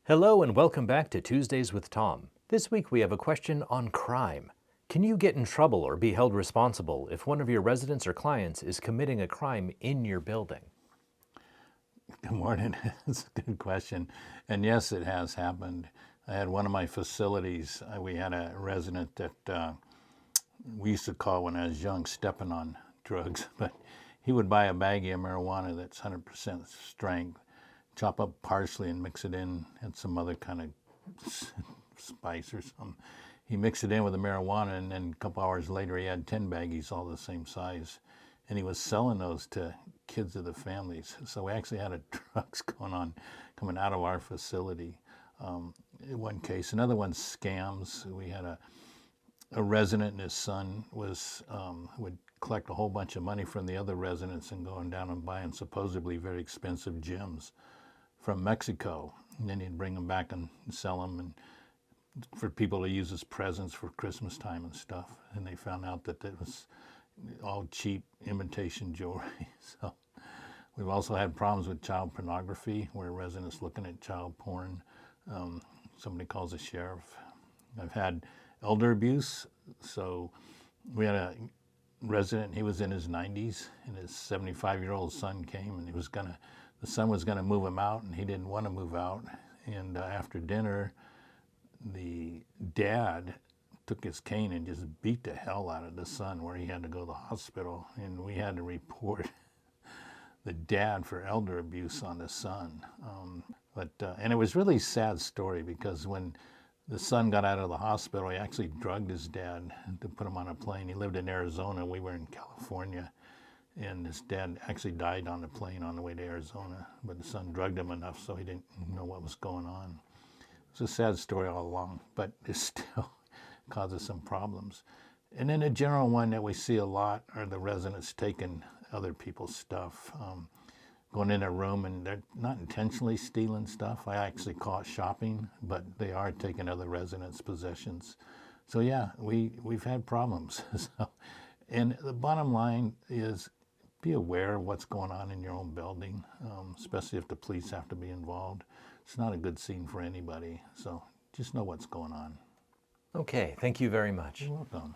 Hello and welcome back to Tuesdays with Tom. This week we have a question on crime. Can you get in trouble or be held responsible if one of your residents or clients is committing a crime in your building? Good morning. That's a good question. And yes, it has happened. I had one of my facilities, we had a resident that we used to call when I was young stepping on drugs, but he would buy a baggie of marijuana that's 100% strength, chop up parsley and mix it in, and some other kind of spice or something. He mixed it in with the marijuana, and then a couple hours later he had 10 baggies all the same size. And he was selling those to kids of the families. So we actually had a drugs going on coming out of our facility. In one case, another one, scams. We had a resident and his son would collect a whole bunch of money from the other residents and going down and buying supposedly very expensive gems from Mexico. And then he'd bring them back and sell them and for people to use as presents for Christmas time and stuff. And they found out that it was all cheap imitation jewelry. So we've also had problems with child pornography where residents looking at child porn. Somebody calls the sheriff. I've had elder abuse. So we had a resident, he was in his 90s, and his 75-year-old son came, and the son was gonna move him out, and he didn't want to move out. And after dinner, the dad took his cane and just beat the hell out of the son, where he had to go to the hospital, and we had to report the dad for elder abuse on the son. And it was really a sad story because when the son got out of the hospital, he actually drugged his dad to put him on a plane. He lived in Arizona, we were in California, and his dad actually died on the plane on the way to Arizona, but the son drugged him enough so he didn't know what was going on. It's a sad story all along, but it still causes some problems. And then a general one that we see a lot are the residents taking other people's stuff, going in a room, and they're not intentionally stealing stuff. I actually call it shopping, but they are taking other residents' possessions. So yeah, we've had problems. And the bottom line is be aware of what's going on in your own building, especially if the police have to be involved. It's not a good scene for anybody, so just know what's going on. Okay, thank you very much. You're welcome.